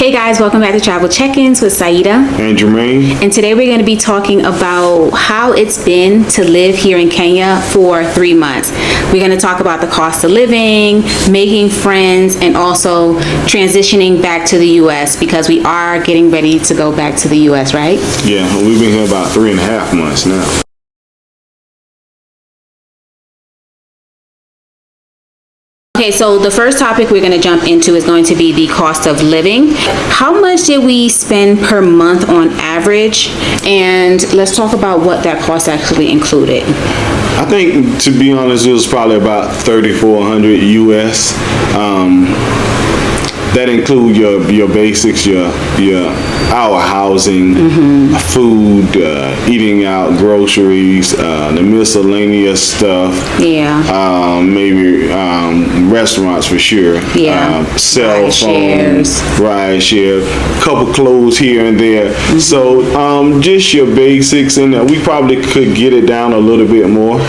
Hey guys, welcome back to Travel Check-ins with Saidah and Germaine. And today we're going to be talking about how it's been to live here in Kenya for 3 months. We're going to talk about the cost of living, making friends, and also transitioning back to the U.S. because we are getting ready to go back to the U.S., right? Yeah, we've been here about 3.5 months now. Okay, so the first topic we're going to jump into is going to be the cost of living. How much did we spend per month on average? And let's talk about what that cost actually included. I think, to be honest, it was probably about $3,400 US. That include your basics, our housing, food, eating out, groceries, the miscellaneous stuff. Yeah. Maybe restaurants for sure. Yeah. Cell phones, ride share, couple clothes here and there. So just your basics, and we probably could get it down a little bit more.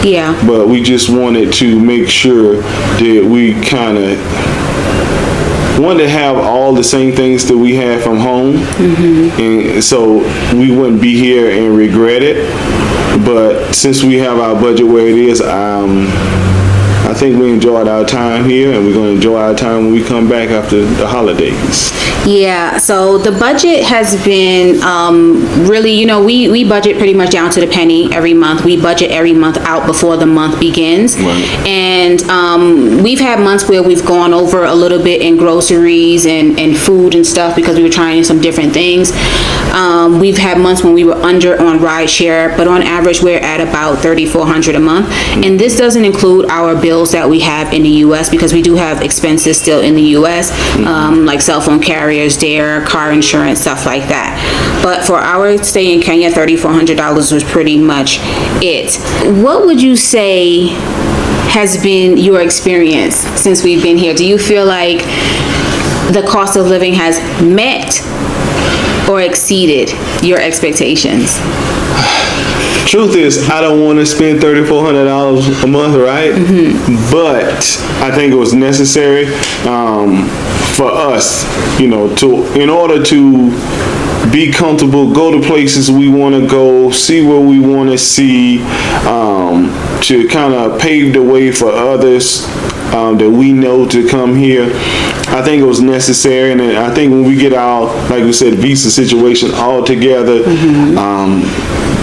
Yeah. But we just wanted to make sure that we kind of wanted to have all the same things that we had from home, and so we wouldn't be here and regret it. But since we have our budget where it is, I think we enjoyed our time here, and we're going to enjoy our time when we come back after the holidays. Yeah, so the budget has been really, we budget pretty much down to the penny every month. We budget every month out before the month begins. Right. And we've had months where we've gone over a little bit in groceries and food and stuff because we were trying some different things. We've had months when we were under on ride share, but on average we're at about $3,400 a month. And this doesn't include our bills that we have in the U.S. because we do have expenses still in the U.S. Like cell phone carriers, dare, car insurance, stuff like that. But for our stay in Kenya, $3,400 was pretty much it. What would you say has been your experience since we've been here? Do you feel like the cost of living has met or exceeded your expectations? Truth is, I don't want to spend $3,400 a month, right? But I think it was necessary for us, in order to be comfortable, go to places we want to go, see what we want to see, to kind of pave the way for others that we know to come here. I think it was necessary, and I think when we get our, like we said, visa situation all together,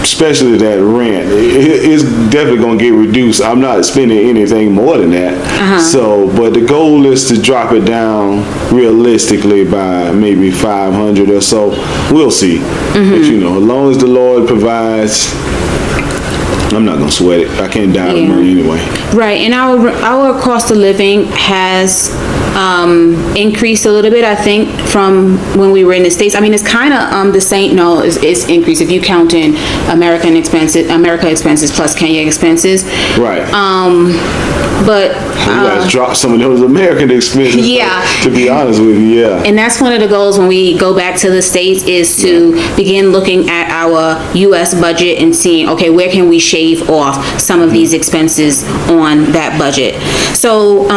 especially that rent, it's definitely going to get reduced. I'm not spending anything more than that. So, but the goal is to drop it down realistically by maybe 500 or so. We'll see. But as long as the Lord provides, I'm not gonna sweat it. I can't die of money anyway. Right, and our cost of living has increased a little bit, I think, from when we were in the States. I mean, it's kind of the same. No, it's increased if you count in America expenses plus Kenya expenses. Right. But you guys dropped some of those American expenses. Yeah. To be honest with you, yeah. And that's one of the goals when we go back to the States is to begin looking at our U.S. budget and seeing, okay, where can we shave off some of these expenses on that budget. So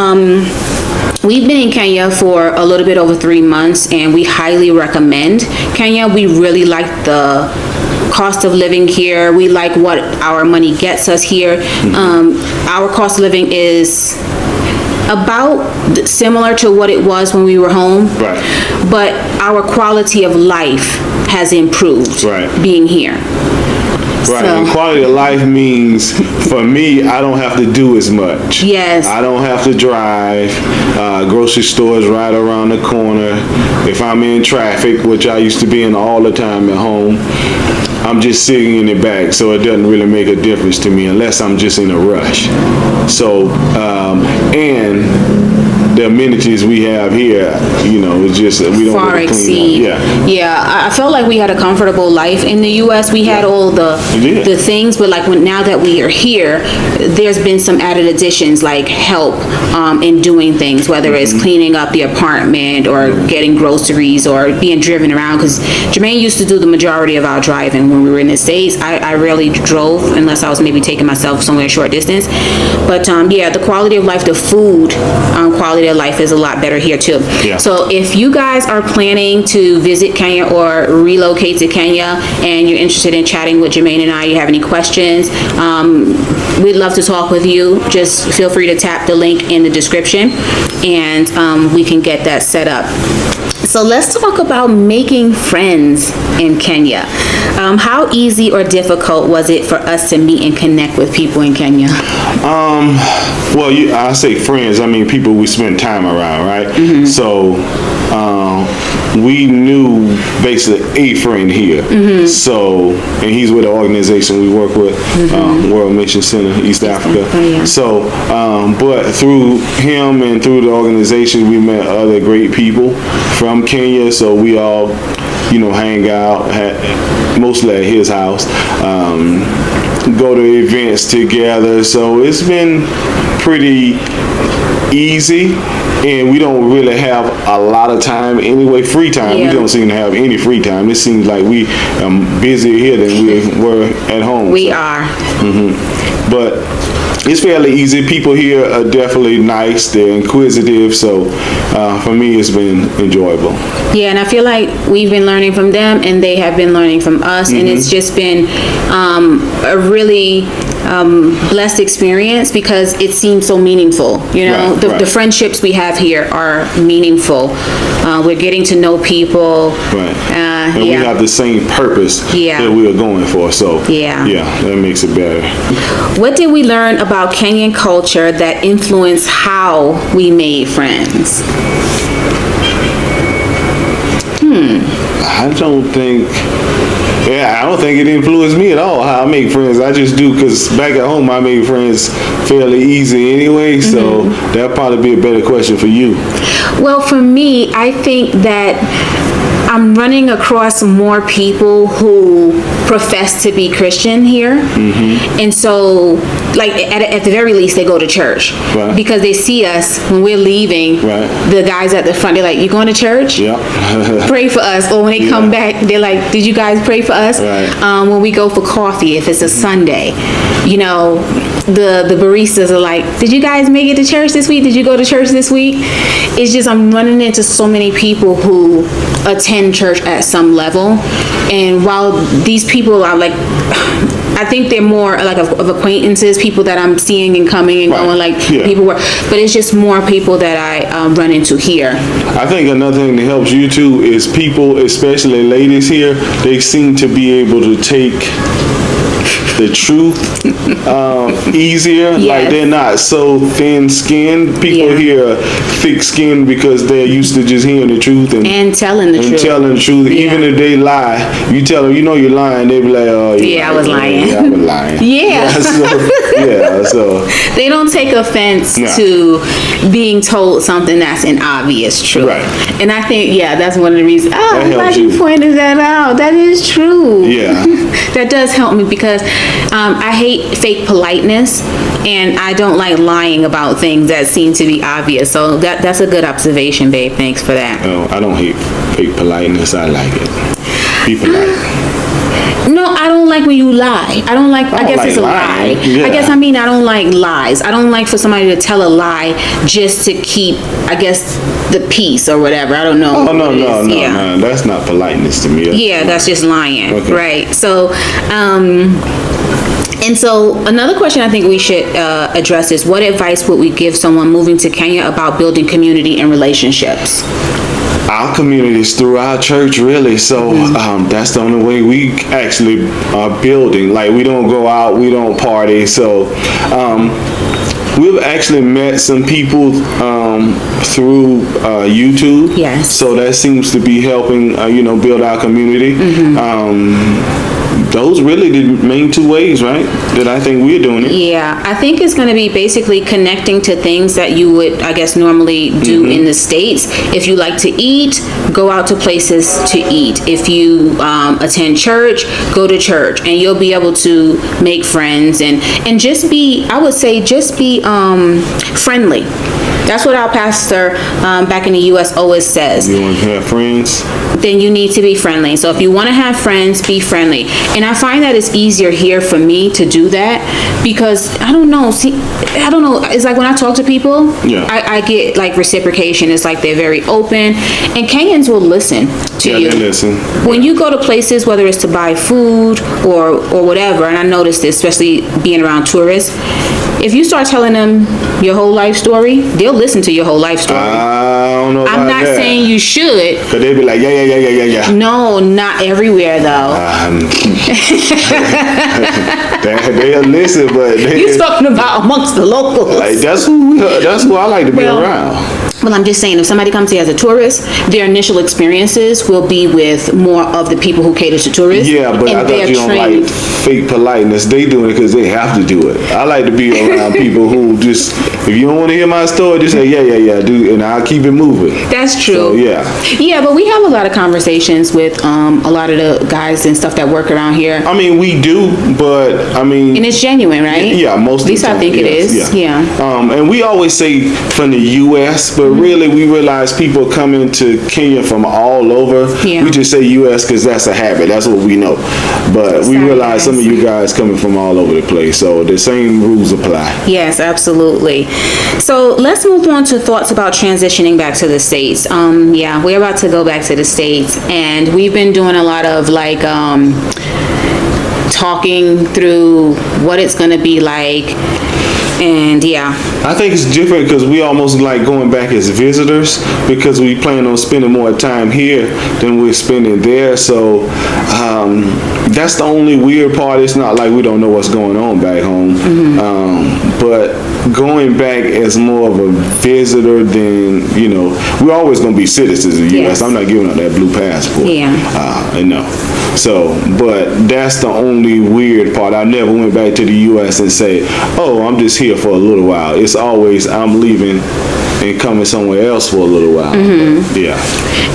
we've been in Kenya for a little bit over 3 months, and we highly recommend Kenya. We really like the cost of living here. We like what our money gets us here. Our cost of living is about similar to what it was when we were home. Right. But our quality of life has improved being here. Right, and quality of life means, for me, I don't have to do as much. Yes. I don't have to drive. Grocery stores right around the corner. If I'm in traffic, which I used to be in all the time at home, I'm just sitting in the back, so it doesn't really make a difference to me unless I'm just in a rush. So, and the amenities we have here, it's just, we don't far really exceed. Yeah, I felt like we had a comfortable life in the U.S. We had all the things, but like now that we are here, there's been some added additions like help in doing things, whether it's cleaning up the apartment or getting groceries or being driven around. Because Germaine used to do the majority of our driving when we were in the States. I rarely drove unless I was maybe taking myself somewhere a short distance. But the quality of life, the food quality of life is a lot better here too. Yeah. So if you guys are planning to visit Kenya or relocate to Kenya and you're interested in chatting with Germaine and I, you have any questions, we'd love to talk with you. Just feel free to tap the link in the description and we can get that set up. So let's talk about making friends in Kenya. How easy or difficult was it for us to meet and connect with people in Kenya? Well, I say friends, I mean people we spend time around, right? So we knew basically a friend here. So, and he's with an organization we work with, World Mission Center, East Africa. Yeah. So, but through him and through the organization, we met other great people from Kenya. So we all, hang out, mostly at his house, go to events together. So it's been pretty easy, and we don't really have a lot of time anyway. Free time, Yeah. we don't seem to have any free time. It seems like we busier here than we were at home. We are. But it's fairly easy. People here are definitely nice. They're inquisitive. So for me, it's been enjoyable. Yeah, and I feel like we've been learning from them and they have been learning from us, and it's just been a really blessed experience because it seems so meaningful. Right, the friendships we have here are meaningful. We're getting to know people. Right. And we have the same purpose that we are going for. So yeah, that makes it better. What did we learn about Kenyan culture that influenced how we made friends? I don't think it influenced me at all how I make friends. I just do because back at home I made friends fairly easy anyway. So that'll probably be a better question for you. Well, for me, I think that I'm running across more people who profess to be Christian here. And so, like, at the very least, they go to church. Right. Because they see us when we're leaving. Right. The guys at the front, they're like, you going to church? Yeah. Pray for us. Or when they come back, they're like, did you guys pray for us? Right. When we go for coffee, if it's a Sunday, the baristas are like, did you guys make it to church this week? Did you go to church this week? It's just, I'm running into so many people who attend church at some level. And while these people are like, I think they're more like of acquaintances, people that I'm seeing and coming and going, like people work, but it's just more people that I run into here. I think another thing that helps you too is people, especially ladies here, they seem to be able to take the truth easier. Like they're not so thin-skinned. People here are thick-skinned because they're used to just hearing the truth and telling the truth. Even if they lie, you tell them you're lying, they be like, oh I was lying. I was lying. So they don't take offense to being told something that's an obvious truth. Right. And I think that's one of the reasons. I'm glad you pointed that out. That is true. Yeah. That does help me because I hate fake politeness, and I don't like lying about things that seem to be obvious. So that's a good observation, babe. Thanks for that. No, I don't hate fake politeness. I like it. Be polite. No, I don't like when you lie. I don't like, I guess it's a lie. Yeah. I guess I don't like lies. I don't like for somebody to tell a lie just to keep, I guess, the peace or whatever. I don't know. Oh, no. That's not politeness to me. That's just lying. Okay. Right. So, and so another question I think we should address is, what advice would we give someone moving to Kenya about building community and relationships? Our communities through our church, really. So that's the only way we actually are building. Like, we don't go out, we don't party. So we've actually met some people through YouTube. Yes. So that seems to be helping, build our community. Those really the main two ways, right, that I think we're doing it. Yeah, I think it's going to be basically connecting to things that you would, I guess, normally do in the States. If you like to eat, go out to places to eat. If you attend church, go to church, and you'll be able to make friends and just be, I would say, friendly. That's what our pastor back in the U.S. always says. You want to have friends? Then you need to be friendly. So if you want to have friends, be friendly. And I find that it's easier here for me to do that because I don't know. It's like when I talk to people, I get like reciprocation. It's like they're very open, and Kenyans will listen to you. They listen. When you go to places, whether it's to buy food or whatever, and I noticed this, especially being around tourists, if you start telling them your whole life story, they'll listen to your whole life story. I don't know about I'm not that. saying you should. But they be like, yeah. No, not everywhere though. They'll listen, but You're talking about amongst the locals. like that's who I like to be around. Well, I'm just saying, if somebody comes here as a tourist, their initial experiences will be with more of the people who cater to tourists. Yeah, but I thought you don't like fake politeness. They doing it because they have to do it. I like to be around people who just, if you don't want to hear my story, just say, yeah, dude, and I'll keep it moving. That's true. So, yeah. Yeah, but we have a lot of conversations with a lot of the guys and stuff that work around here. I mean, we do, but I mean... And it's genuine, right? Yeah, most of the time. At least I think it is. Yeah. And we always say from the U.S., but really we realize people coming to Kenya from all over. Yeah. We just say U.S. because that's a habit. That's what we know. But we realize some of you guys coming from all over the place, so the same rules apply. Yes, absolutely. So let's move on to thoughts about transitioning back to the States. Yeah, we're about to go back to the States, and we've been doing a lot of like talking through what it's going to be like. And yeah, I think it's different because we almost like going back as visitors because we plan on spending more time here than we're spending there. So that's the only weird part. It's not like we don't know what's going on back home. But going back as more of a visitor than, we're always going to be citizens of the U.S. I'm not giving up that blue passport. Yeah. No. So, but that's the only weird part. I never went back to the U.S. and say, oh, I'm just here for a little while. It's always I'm leaving and coming somewhere else for a little while. Yeah.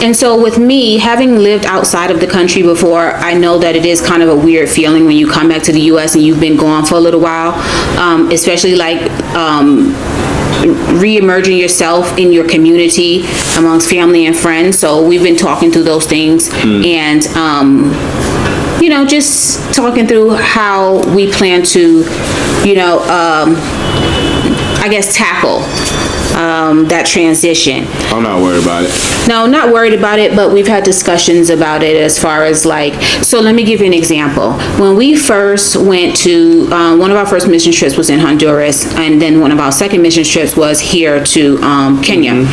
And so with me, having lived outside of the country before, I know that it is kind of a weird feeling when you come back to the U.S. and you've been gone for a little while, especially like re-emerging yourself in your community amongst family and friends. So we've been talking through those things and just talking through how we plan to I guess tackle that transition. I'm not worried about it. No, not worried about it, but we've had discussions about it as far as like, so let me give you an example. When we first went to, one of our first mission trips was in Honduras, and then one of our second mission trips was here to Kenya.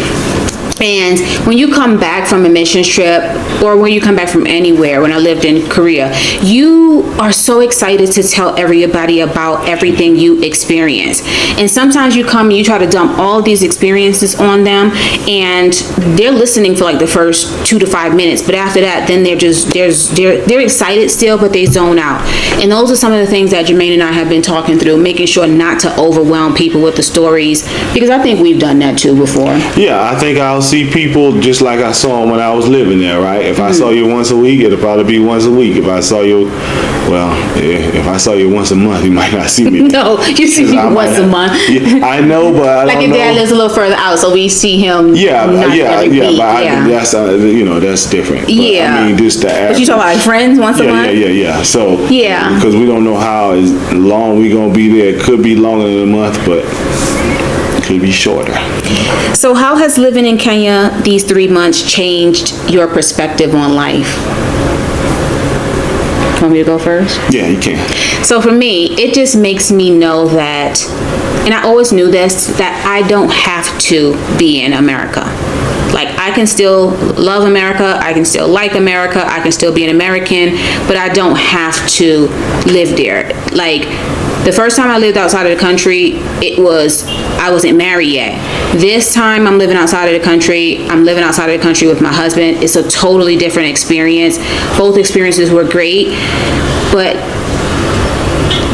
And when you come back from a mission trip, or when you come back from anywhere, when I lived in Korea, you are so excited to tell everybody about everything you experience. And sometimes you come and you try to dump all these experiences on them, and they're listening for like the first 2 to 5 minutes, but after that, then they're excited still, but they zone out. And those are some of the things that Germaine and I have been talking through, making sure not to overwhelm people with the stories, because I think we've done that too before. Yeah, I think I'll see people just like I saw them when I was living there, right? If I saw you once a week, it'll probably be once a week. If I saw you once a month, you might not see me. No, you see me once a month. Yeah, I know, but I like don't if know. Dad lives a little further out, so we see him. That's different. But, yeah, I mean, just the average. But you talking about like friends once a month? Yeah. So yeah, because we don't know how long we gonna be there. It could be longer than a month, but could be shorter. So how has living in Kenya these 3 months changed your perspective on life? Want me to go first? Yeah, you can. So for me, it just makes me know that, and I always knew this, that I don't have to be in America. Like, I can still love America, I can still like America, I can still be an American, but I don't have to live there. Like, the first time I lived outside of the country, I wasn't married yet. This time I'm living outside of the country. I'm living outside of the country with my husband. It's a totally different experience. Both experiences were great, but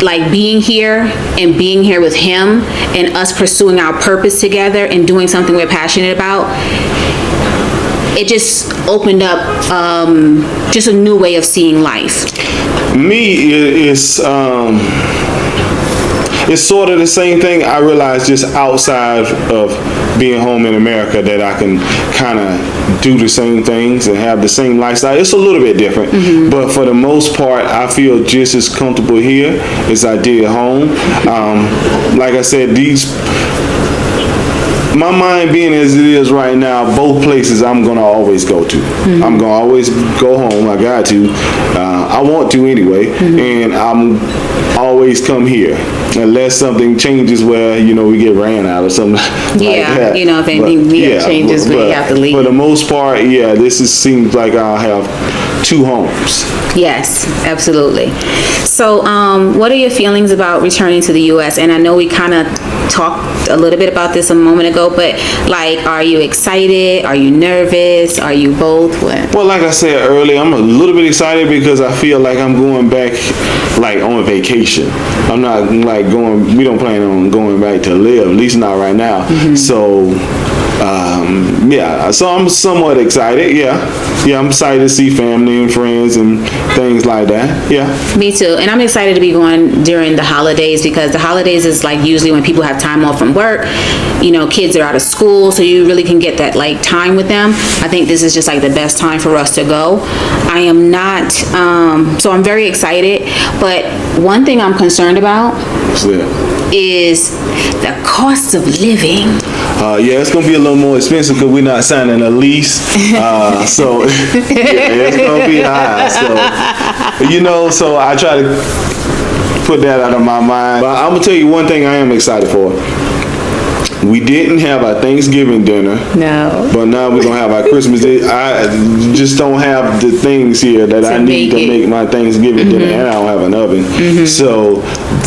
like being here and being here with him and us pursuing our purpose together and doing something we're passionate about, it just opened up just a new way of seeing life. Me, it's sort of the same thing. I realize just outside of being home in America that I can kind of do the same things and have the same lifestyle. It's a little bit different, but for the most part, I feel just as comfortable here as I did at home. Like I said, my mind being as it is right now, both places I'm gonna always go to. I'm gonna always go home. I got to. I want to anyway, and I'm always come here unless something changes where we get ran out or something. Yeah, like that. If anything changes, we have to leave. For the most part, seems like I'll have 2 homes. Yes, absolutely. So, what are your feelings about returning to the U.S.? And I know we kind of talked a little bit about this a moment ago, but are you excited? Are you nervous? Are you both? What? Well, like I said earlier, I'm a little bit excited because I feel like I'm going back on vacation. I'm not we don't plan on going back to live, at least not right now. So, so I'm somewhat excited. I'm excited to see family and friends and things like that. Me too. And I'm excited to be going during the holidays, because the holidays is usually when people have time off from work. Kids are out of school, so you really can get that time with them. I think this is just the best time for us to go. I am not, so I'm very excited, but one thing I'm concerned about is the cost of living. It's gonna be a little more expensive because we're not signing a lease. So it's gonna be high. So so I try to put that out of my mind. But I'm gonna tell you one thing I am excited for. We didn't have our Thanksgiving dinner. No. But now we're gonna have our Christmas dinner. I just don't have the things here that I need to make my Thanksgiving dinner, and I don't have an oven. So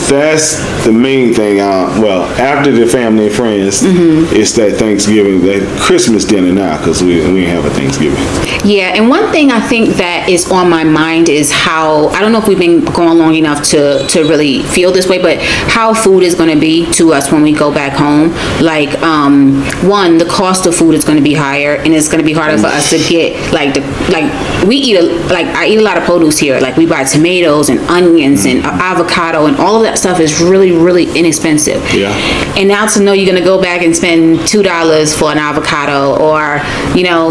that's the main thing. After the family and friends, it's that Thanksgiving, that Christmas dinner now, because we didn't have a Thanksgiving. Yeah, and one thing I think that is on my mind is how, I don't know if we've been going long enough to really feel this way, but how food is going to be to us when we go back home. One, the cost of food is going to be higher, and it's going to be harder for us to get I eat a lot of produce here. We buy tomatoes and onions and avocado, and all of that stuff is really, really inexpensive. Yeah. And now to know you're going to go back and spend $2 for an avocado, or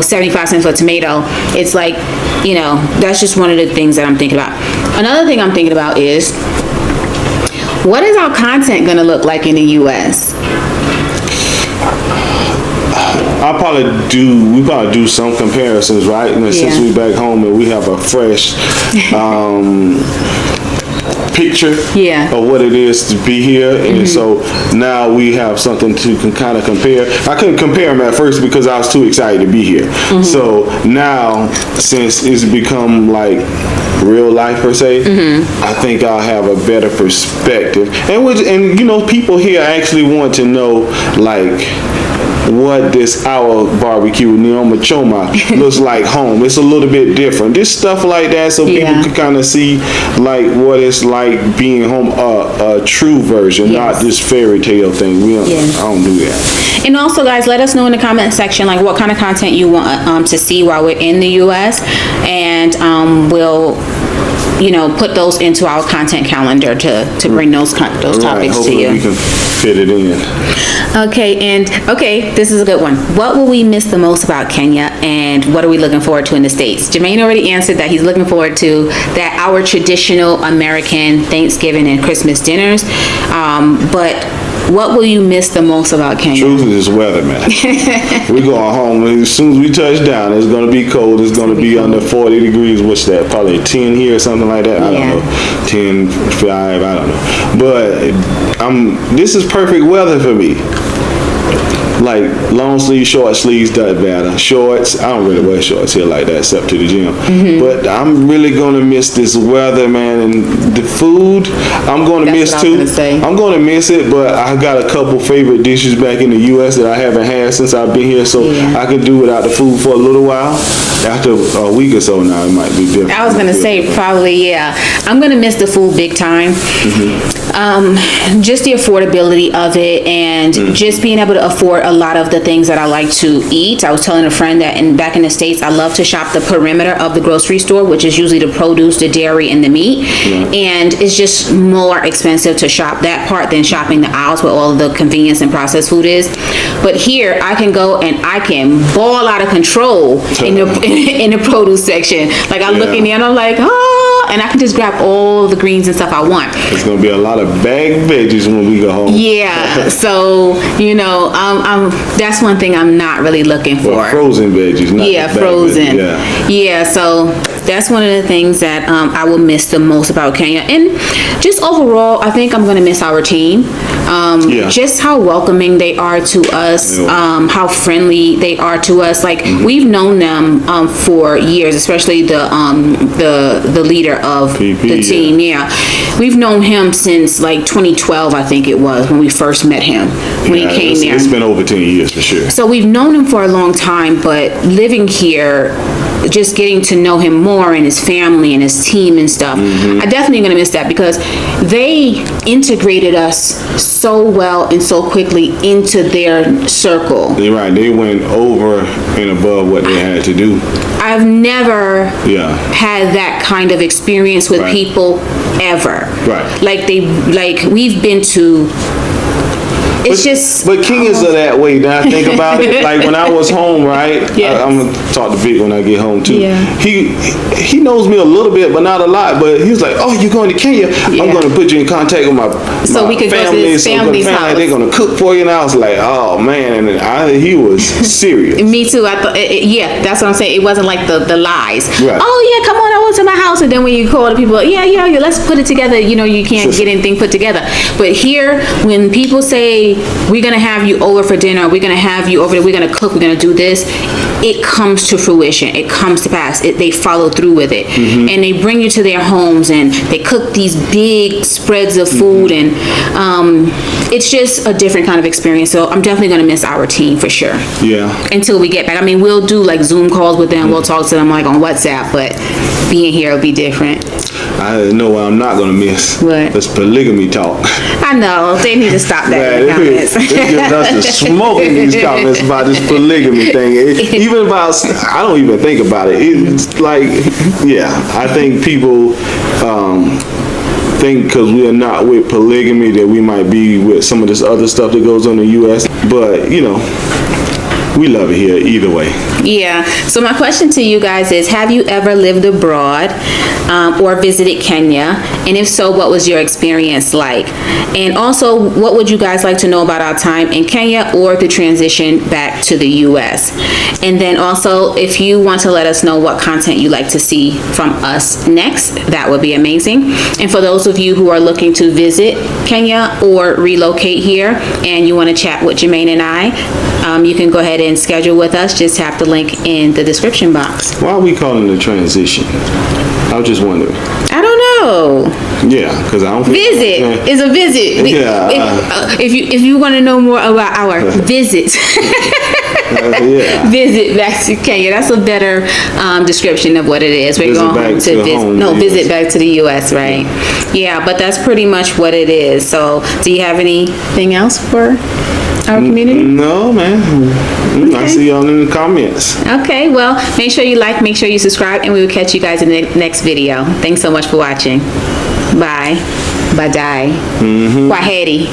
75 cents for a tomato, it's that's just one of the things that I'm thinking about. Another thing I'm thinking about is, what is our content going to look like in the U.S.? We probably do some comparisons, right? Since we back home and we have a fresh picture of what it is to be here, and so now we have something to kind of compare. I couldn't compare them at first because I was too excited to be here. So now, since it's become real life per se, I think I'll have a better perspective. And people here actually want to know what this our barbecue Neoma Choma looks like home. It's a little bit different. This stuff like that, so people can kind of see what it's like being home, a true version, not this fairy tale thing. I don't do that. And also, guys, let us know in the comment section what kind of content you want to see while we're in the U.S. and we'll put those into our content calendar to bring those topics to you. We can fit it in. Okay, this is a good one. What will we miss the most about Kenya, and what are we looking forward to in the States? Germaine already answered that he's looking forward to our traditional American Thanksgiving and Christmas dinners, but what will you miss the most about Kenya? Truth is weather, man. We going home. As soon as we touch down, it's going to be cold. It's going to be under 40 degrees. What's that? Probably 10 here or something like that. I don't know. 10, 5, I don't know. But this is perfect weather for me. Long sleeves, short sleeves, doesn't matter. Shorts, I don't really wear shorts here like that except to the gym. But I'm really gonna miss this weather, man, and the food. I'm gonna miss too. I'm gonna miss it, but I got a couple favorite dishes back in the U.S. that I haven't had since I've been here, so I can do without the food for a little while. After a week or so now, it might be different. I was gonna say probably, I'm gonna miss the food big time. Just the affordability of it, and just being able to afford a lot of the things that I like to eat. I was telling a friend that back in the States, I love to shop the perimeter of the grocery store, which is usually the produce, the dairy, and the meat. And it's just more expensive to shop that part than shopping the aisles where all of the convenience and processed food is. But here, I can go and I can ball out of control in the produce section. Like I look in there and I'm like, and I can just grab all the greens and stuff I want. It's gonna be a lot of bagged veggies when we go home. Yeah, so that's one thing I'm not really looking for. Well, frozen veggies, not frozen. Yeah, so that's one of the things that I will miss the most about Kenya. And just overall, I think I'm gonna miss our team. Just how welcoming they are to us, how friendly they are to us. Like we've known them for years, especially the leader of PP, the team. We've known him since like 2012, I think it was, when we first met him when he came there. It's been over 10 years for sure. So we've known him for a long time, but living here, just getting to know him more and his family and his team and stuff, I definitely gonna miss that because they integrated us so well and so quickly into their circle. You're right. They went over and above what they had to do. I've never had that kind of experience with people ever. Right. Like we've been to. But Kenyans are that way. Now I think about it. Like when I was home, right? I'm gonna talk to Vic when I get home too. He knows me a little bit, but not a lot. But he was like, "Oh, you're going to Kenya? I'm gonna put you in contact with my we could family. Go to his family's house. They're gonna cook for you." And I was like, "Oh man!" And he was serious. Me too. I thought, that's what I'm saying. It wasn't like the lies. Right. Oh yeah, come on over to my house. And then when you call the people, let's put it together. You can't get anything put together. But here, when people say, we're gonna have you over for dinner, we're gonna have you over there, we're gonna cook, we're gonna do this, it comes to fruition, it comes to pass. They follow through with it, and they bring you to their homes and they cook these big spreads of food, and it's just a different kind of experience. So I'm definitely gonna miss our team for sure. Until we get back. I mean, we'll do like Zoom calls with them, we'll talk to them like on WhatsApp, but being here will be different. I know what I'm not gonna miss. What? This polygamy talk. I know, they need to stop that in the comments. It's giving us the smoke in these comments about this polygamy thing. Even about, I don't even think about it. It's like, I think people think because we are not with polygamy that we might be with some of this other stuff that goes on in the U.S. But, we love it here either way. So my question to you guys is, have you ever lived abroad or visited Kenya? And if so, what was your experience like? And also, what would you guys like to know about our time in Kenya or the transition back to the U.S.? And then also, if you want to let us know what content you'd like to see from us next, that would be amazing. And for those of you who are looking to visit Kenya or relocate here and you want to chat with Germaine and I, you can go ahead and schedule with us. Just tap the link in the description box. Why are we calling it a transition? I was just wondering. I don't know. Because I don't think visit is a visit. If you want to know more about our visit, visit back to Kenya. That's a better description of what it is. We're going to visit back to the U.S. Right? But that's pretty much what it is. So, do you have anything else for our community? No, man. I see y'all in the comments. Okay, well, make sure you like, make sure you subscribe, and we will catch you guys in the next video. Thanks so much for watching. Bye. Bye-bye. Kwaheri.